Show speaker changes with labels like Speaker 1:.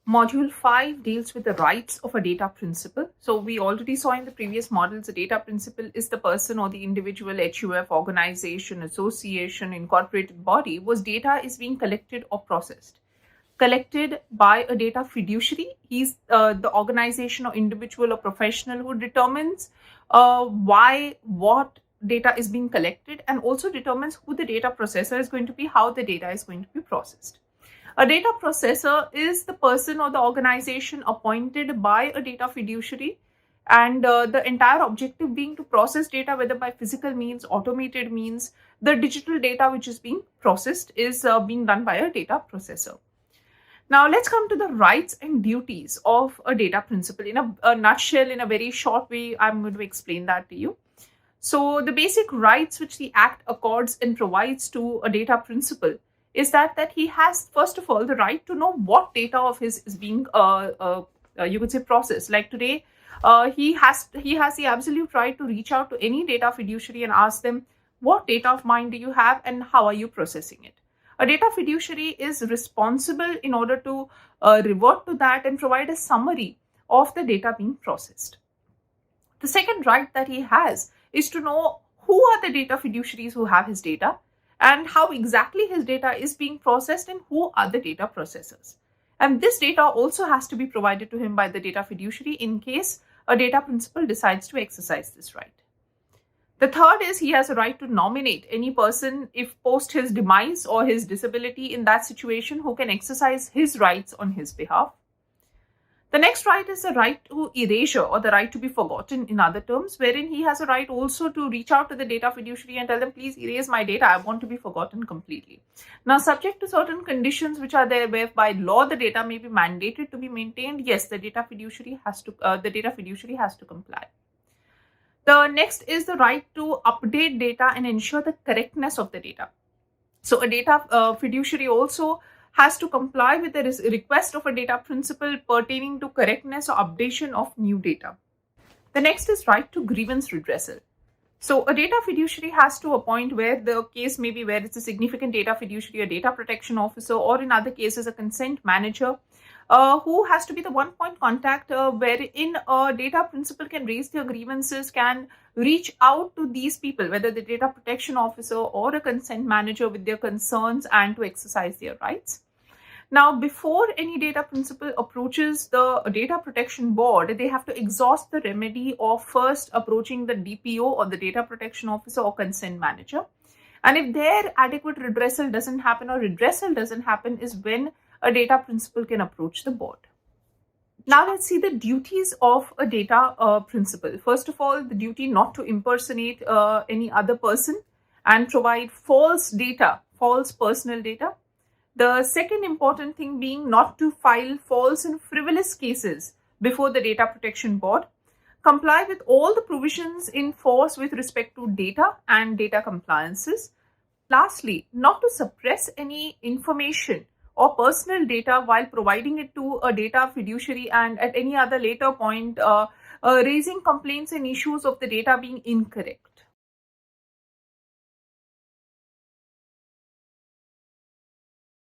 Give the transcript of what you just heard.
Speaker 1: Module 5 deals with the rights of a data principal. So we already saw in the previous models, a data principal is the person or the individual HUF, organization, association, incorporated body whose data is being collected or processed. Collected by a data fiduciary. He's the organization or individual or professional who determines what data is being collected, and also determines who the data processor is going to be, how the data is going to be processed. A data processor is the person or the organization appointed by a data fiduciary, and the entire objective being to process data, whether by physical means, automated means. The digital data which is being processed is being done by a data processor. Now let's come to the rights and duties of a data principal. In a nutshell, in a very short way, I'm going to explain that to you. So the basic rights which the Act accords and provides to a data principal is that he has, first of all, the right to know what data of his is being, you could say, processed. Like today, he has the absolute right to reach out to any data fiduciary and ask them, what data of mine do you have and how are you processing it? A data fiduciary is responsible in order to revert to that and provide a summary of the data being processed. The second right that he has is to know who are the data fiduciaries who have his data, and how exactly his data is being processed, and who are the data processors. And this data also has to be provided to him by the data fiduciary in case a data principal decides to exercise this right. The third is he has a right to nominate any person, if post his demise or his disability in that situation, who can exercise his rights on his behalf. The next right is the right to erasure, or the right to be forgotten in other terms, wherein he has a right also to reach out to the data fiduciary and tell them, please erase my data, I want to be forgotten completely. Now, subject to certain conditions which are there, where by law the data may be mandated to be maintained, yes, the data fiduciary has to comply. The next is the right to update data and ensure the correctness of the data. So a data fiduciary also has to comply with the request of a data principal pertaining to correctness or updation of new data. The next is right to grievance redressal. So a data fiduciary has to appoint, where the case may be where it's a significant data fiduciary, a data protection officer, or in other cases a consent manager, who has to be the one point contact, wherein a data principal can raise their grievances, can reach out to these people, whether the data protection officer or a consent manager, with their concerns and to exercise their rights. Now, before any data principal approaches the data protection board, they have to exhaust the remedy of first approaching the DPO, or the data protection officer, or consent manager. And if their adequate redressal doesn't happen, or redressal doesn't happen, is when a data principal can approach the board. Now let's see the duties of a data principal. First of all, the duty not to impersonate any other person and provide false data, false personal data. The second important thing being not to file false and frivolous cases before the data protection board. Comply with all the provisions in force with respect to data and data compliances. Lastly, not to suppress any information or personal data while providing it to a data fiduciary, and at any other later point raising complaints and issues of the data being incorrect.